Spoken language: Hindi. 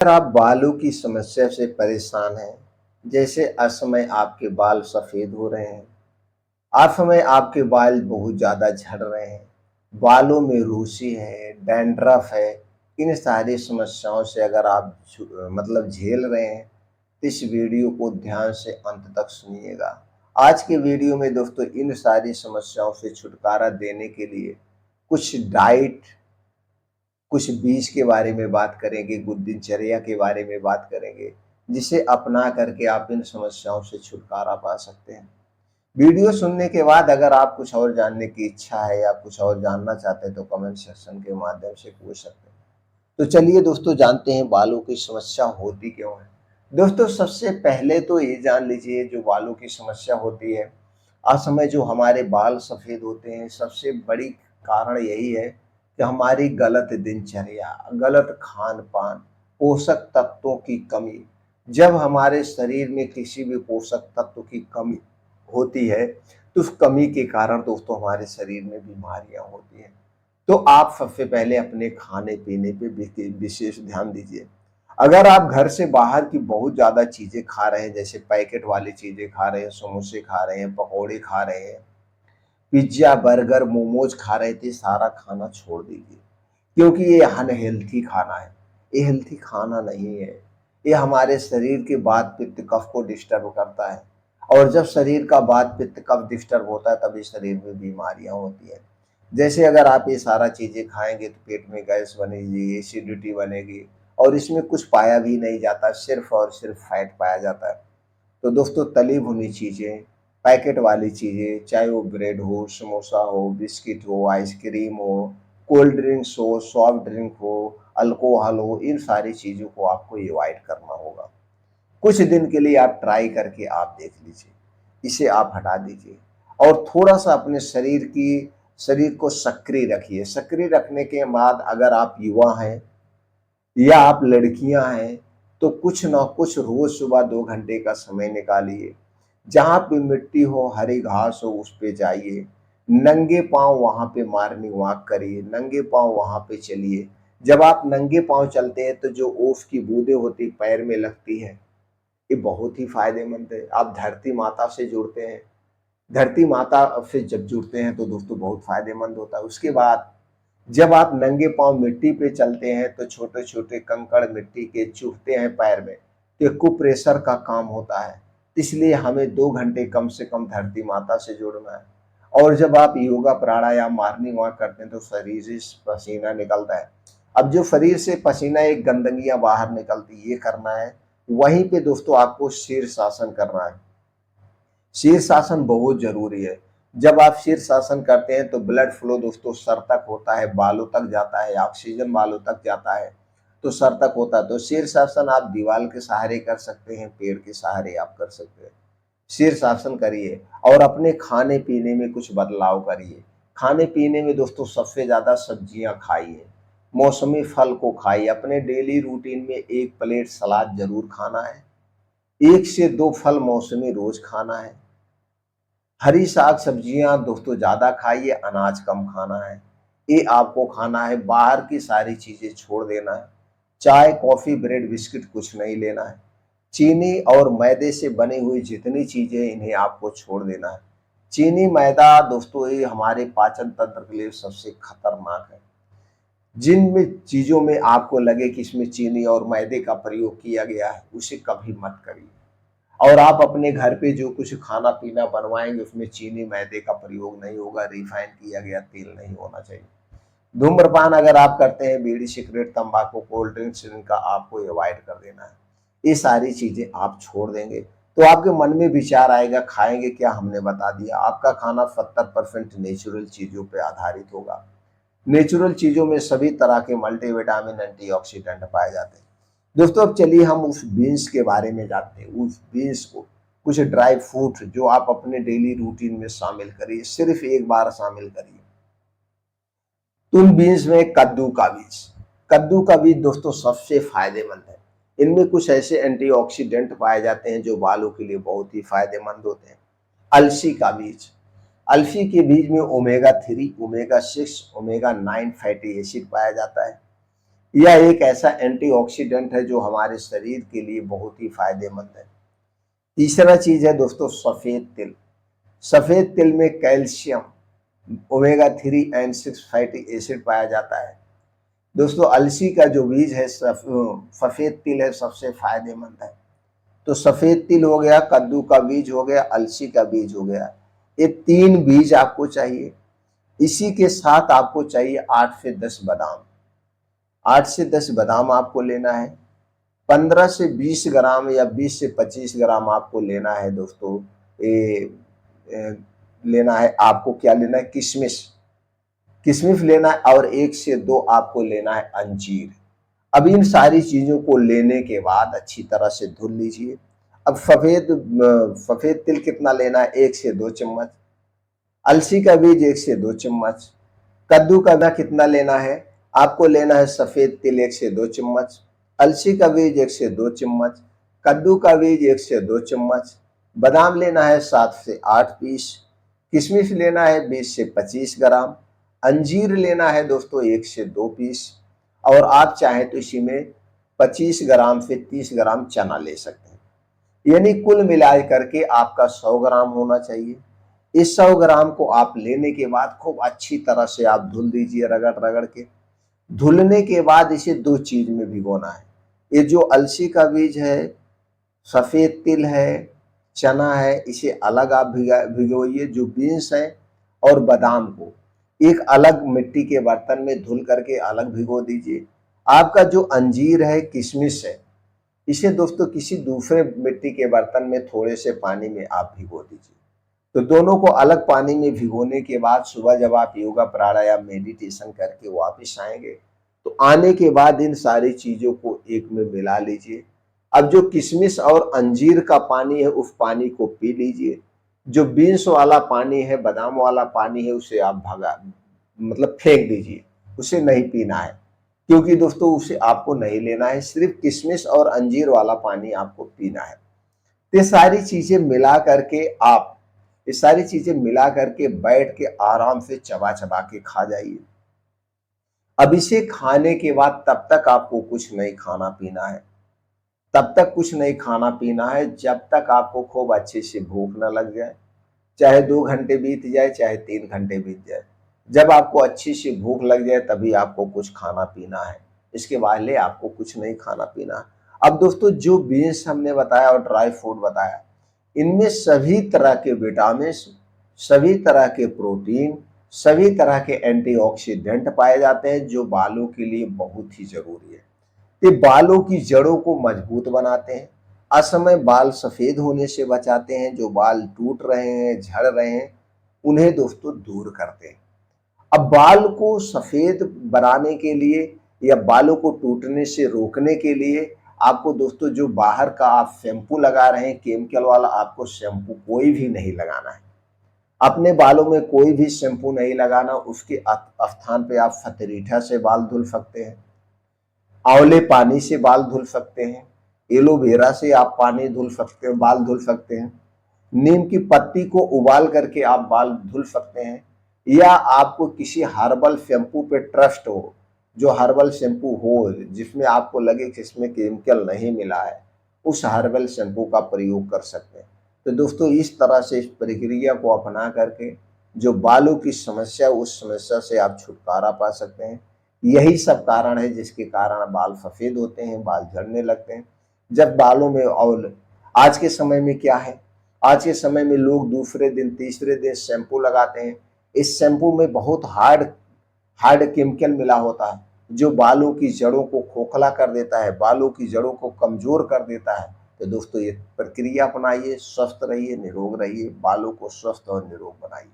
अगर आप बालों की समस्या से परेशान हैं, जैसे असमय आपके बाल सफ़ेद हो रहे हैं, असमय आपके बाल बहुत ज़्यादा झड़ रहे हैं, बालों में रूसी है, डैंड्रफ है, इन सारी समस्याओं से अगर आप मतलब झेल रहे हैं, तो इस वीडियो को ध्यान से अंत तक सुनिएगा। आज के वीडियो में दोस्तों इन सारी समस्याओं से छुटकारा देने के लिए कुछ डाइट, कुछ बीज के बारे में बात करेंगे, कुछ दिनचर्या के बारे में बात करेंगे, जिसे अपना करके आप इन समस्याओं से छुटकारा पा सकते हैं। वीडियो सुनने के बाद अगर आप कुछ और जानने की इच्छा है या कुछ और जानना चाहते हैं तो कमेंट सेक्शन के माध्यम से पूछ सकते हैं। तो चलिए दोस्तों जानते हैं बालों की समस्या होती क्यों है। दोस्तों सबसे पहले तो ये जान लीजिए जो बालों की समस्या होती है, असमय जो हमारे बाल सफ़ेद होते हैं, सबसे बड़ी कारण यही है कि हमारी गलत दिनचर्या, गलत खान-पान, पोषक तत्वों की कमी। जब हमारे शरीर में किसी भी पोषक तत्व की कमी होती है, तो उस कमी के कारण दोस्तों हमारे शरीर में बीमारियाँ होती हैं। तो आप सबसे पहले अपने खाने-पीने पे विशेष ध्यान दीजिए। अगर आप घर से बाहर की बहुत ज़्यादा चीज़ें खा रहे हैं, जैसे पैकेट वाली चीज़ें खा रहे हैं, समोसे खा रहे हैं, पकौड़े खा रहे हैं, पिज़्ज़ा, बर्गर, मोमोज़ खा रहे थे, सारा खाना छोड़ दीजिए। क्योंकि ये अनहेल्थी खाना है, ये हेल्थी खाना नहीं है। ये हमारे शरीर के वात, पित्त, कफ को डिस्टर्ब करता है और जब शरीर का वात, पित्त, कफ डिस्टर्ब होता है तभी शरीर में बीमारियाँ होती हैं। जैसे अगर आप ये सारा चीज़ें खाएँगे तो पेट में गैस बनेगी, एसिडिटी बनेगी और इसमें कुछ पाया भी नहीं जाता, सिर्फ़ और सिर्फ़ फैट पाया जाता है। तो दोस्तों तली भुनी चीज़ें, पैकेट वाली चीज़ें, चाहे वो ब्रेड हो, समोसा हो, बिस्किट हो, आइसक्रीम हो, कोल्ड ड्रिंक्स हो, सॉफ्ट ड्रिंक हो, अल्कोहल हो, इन सारी चीज़ों को आपको अवॉइड करना होगा। कुछ दिन के लिए आप ट्राई करके आप देख लीजिए, इसे आप हटा दीजिए और थोड़ा-सा अपने शरीर को सक्रिय रखिए। सक्रिय रखने के बाद अगर आप युवा हैं या आप लड़कियां हैं तो कुछ ना कुछ रोज सुबह 2 घंटे का समय निकालिए। जहां पे मिट्टी हो, हरी घास हो, उस पे जाइए। नंगे पांव वहां पे मॉर्निंग वॉक करिए, नंगे पांव वहां पे चलिए। जब आप नंगे पांव चलते हैं तो जो ओस की बूंदें होती पैर में लगती है, ये बहुत ही फायदेमंद है। आप धरती माता से जुड़ते हैं, धरती माता से जब जुड़ते हैं तो दोस्तों बहुत फायदेमंद होता है। उसके बाद जब आप नंगे पाँव मिट्टी पे चलते हैं तो छोटे-छोटे कंकड़ मिट्टी के चुभते हैं पैर में, तो ये कुप्रेशर का काम होता है। इसलिए हमें 2 घंटे कम से कम धरती माता से जुड़ना है। और जब आप योगा, प्राणायाम, मॉर्निंग वॉक करते हैं तो शरीर से पसीना निकलता है। अब जो शरीर से पसीना एक गंदगियाँ बाहर निकलती है, ये करना है। वहीं पे दोस्तों आपको शीर्षासन करना है। शीर्षासन बहुत ज़रूरी है। जब आप शीर्षासन करते हैं तो ब्लड फ्लो दोस्तों सर तक होता है, बालों तक जाता है, ऑक्सीजन बालों तक जाता है, तो सर तक होता है। तो शीर्षासन आप दीवार के सहारे कर सकते हैं, पेड़ के सहारे आप कर सकते हैं। शीर्षासन करिए और अपने खाने-पीने में कुछ बदलाव करिए। खाने-पीने में दोस्तों सबसे ज़्यादा सब्जियाँ खाइए, मौसमी फल को खाइए, अपने डेली रूटीन में 1 प्लेट सलाद ज़रूर खाना है, 1 से 2 फल मौसमी रोज़ खाना है। हरी साग-सब्जियाँ दोस्तों ज़्यादा खाइए, अनाज कम खाना है। ये आपको खाना है, बाहर की सारी चीज़ें छोड़ देना है। चाय, कॉफ़ी, ब्रेड, बिस्किट कुछ नहीं लेना है। चीनी और मैदे से बनी हुई जितनी चीज़ें इन्हें आपको छोड़ देना है। चीनी, मैदा दोस्तों ये हमारे पाचन तंत्र के लिए सबसे खतरनाक है। जिन में चीज़ों में आपको लगे कि इसमें चीनी और मैदे का प्रयोग किया गया है, उसे कभी मत करिए। और आप अपने घर पे जो कुछ खाना-पीना बनवाएँगे उसमें चीनी, मैदे का प्रयोग नहीं होगा, रिफाइन किया गया तेल नहीं होना चाहिए। धूम्रपान अगर आप करते हैं, बीड़ी, सिगरेट, तम्बाकू, कोल्ड ड्रिंक्स इनका आपको अवॉइड कर देना है। ये सारी चीज़ें आप छोड़ देंगे, तो आपके मन में विचार आएगा खाएँगे क्या हमने बता दिया। आपका खाना 70% नेचुरल चीज़ों पे आधारित होगा। नेचुरल चीज़ों में सभी तरह के मल्टीविटामिन, एंटीऑक्सीडेंट पाए जाते हैं। दोस्तों अब चलिए हम उस बीन्स के बारे में जानते हैं। उस बीन्स को कुछ ड्राई फ्रूट जो आप अपने डेली रूटीन में शामिल करिए, सिर्फ एक बार शामिल करिए। तो उन बीन्स में कद्दू का बीज दोस्तों सबसे फायदेमंद है। इनमें कुछ ऐसे एंटीऑक्सीडेंट पाए जाते हैं जो बालों के लिए बहुत ही फायदेमंद होते हैं। अलसी का बीज, अलसी के बीज में omega 3, omega 6, omega 9 fatty acid पाया जाता है। यह एक ऐसा एंटीऑक्सीडेंट है जो हमारे शरीर के लिए बहुत ही फायदेमंद है। तीसरा चीज है दोस्तों सफेद तिल। सफेद तिल में calcium, omega 3 and 6 fatty acid पाया जाता है। दोस्तों अलसी का जो बीज है, सफेद तिल है, सबसे फायदेमंद है। तो सफेद तिल हो गया, कद्दू का बीज हो गया, अलसी का बीज हो गया, ये 3 बीज आपको चाहिए। इसी के साथ आपको चाहिए 8 से 10 बादाम। 8 से 10 बादाम आपको लेना है। 15 से 20 ग्राम या 20 से 25 ग्राम आपको लेना है दोस्तों। ये लेना है आपको, क्या लेना है, किशमिश। किशमिश लेना है और 1 से 2 आपको लेना है अंजीर। अब इन सारी चीजों को लेने के बाद अच्छी तरह से धुल लीजिए। अब सफेद तिल कितना लेना है, 1 से 2 चम्मच। अलसी का बीज 1 से 2 चम्मच। कद्दू का कितना लेना है, आपको लेना है सफेद तिल 1 से 2 चम्मच, अलसी का बीज 1 से 2 चम्मच, कद्दू का बीज 1 से 2 चम्मच, बादाम लेना है 7 से 8 पीस, किशमिश लेना है 20 से 25 ग्राम, अंजीर लेना है दोस्तों 1 से 2 पीस, और आप चाहें तो इसी में 25 ग्राम से 30 ग्राम चना ले सकते हैं। यानी कुल मिलाकर करके आपका 100 ग्राम होना चाहिए। इस 100 ग्राम को आप लेने के बाद खूब अच्छी तरह से आप धुल दीजिए, रगड़ रगड़ के। धुलने के बाद इसे 2 चीज में भिगोना है। ये जो अलसी का बीज है, सफेद तिल है, चना है, इसे अलग आप भिगोइए। जो बीन्स है और बादाम को एक अलग मिट्टी के बर्तन में धुल करके अलग भिगो दीजिए। आपका जो अंजीर है, किशमिश है, इसे दोस्तों किसी दूसरे मिट्टी के बर्तन में थोड़े से पानी में आप भिगो दीजिए। तो दोनों को अलग पानी में भिगोने के बाद सुबह जब आप योगा प्राणायाम मेडिटेशन करके वापस आएंगे, तो आने के बाद इन सारी चीजों को एक में मिला लीजिए। अब जो किशमिश और अंजीर का पानी है, उस पानी को पी लीजिए। जो बीन्स वाला पानी है, बादाम वाला पानी है, उसे आप मतलब फेंक दीजिए, उसे नहीं पीना है, क्योंकि दोस्तों उसे आपको नहीं लेना है। सिर्फ किशमिश और अंजीर वाला पानी आपको पीना है। ये सारी चीजें मिला करके आप ये सारी चीजें मिला करके बैठ के आराम से चबा चबा के खा जाइए। अब इसे खाने के बाद तब तक आपको कुछ नहीं खाना पीना है। तब तक कुछ नहीं खाना पीना है जब तक आपको खूब अच्छे से भूख न लग जाए। चाहे 2 घंटे बीत जाए, चाहे 3 घंटे बीत जाए, जब आपको अच्छी सी भूख लग जाए तभी आपको कुछ खाना पीना है। इसके पहले आपको कुछ नहीं खाना पीना। अब दोस्तों जो बीन्स हमने बताया और ड्राई फ्रूट बताया, इनमें सभी तरह के विटामिन, सभी तरह के प्रोटीन, सभी तरह के एंटीऑक्सीडेंट पाए जाते हैं, जो बालों के लिए बहुत ही जरूरी है। ये बालों की जड़ों को मजबूत बनाते हैं, असमय बाल सफेद होने से बचाते हैं, जो बाल टूट रहे हैं, झड़ रहे हैं, उन्हें दोस्तों दूर करते हैं। अब बाल को सफेद बनाने के लिए या बालों को टूटने से रोकने के लिए आपको दोस्तों जो बाहर का आप शैम्पू लगा रहे हैं केमिकल वाला, आपको शैम्पू कोई भी नहीं लगाना है। अपने बालों में कोई भी शैम्पू नहीं लगाना। उसके स्थान पे आप फतरीठा से बाल धुल सकते हैं, आंवले पानी से बाल धुल सकते हैं, एलोवेरा से आप पानी धुल सकते हैं, बाल धुल सकते हैं, नीम की पत्ती को उबाल करके आप बाल धुल सकते हैं, या आपको किसी हर्बल शैम्पू पे ट्रस्ट हो, जो हर्बल शैम्पू हो जिसमें आपको लगे कि इसमें केमिकल नहीं मिला है, उस हर्बल शैम्पू का प्रयोग कर सकते हैं। तो दोस्तों इस तरह से इस प्रक्रिया को अपना करके जो बालों की समस्या, उस समस्या से आप छुटकारा पा सकते हैं। यही सब कारण है जिसके कारण बाल सफेद होते हैं, बाल झड़ने लगते हैं। जब बालों में, और आज के समय में क्या है, आज के समय में लोग दूसरे दिन तीसरे दिन शैम्पू लगाते हैं। इस शैम्पू में बहुत हार्ड हार्ड केमिकल मिला होता है, जो बालों की जड़ों को खोखला कर देता है, बालों की जड़ों को कमजोर कर देता है। तो दोस्तों ये प्रक्रिया अपनाइए, स्वस्थ रहिए, निरोग रहिए, बालों को स्वस्थ और निरोग बनाइए।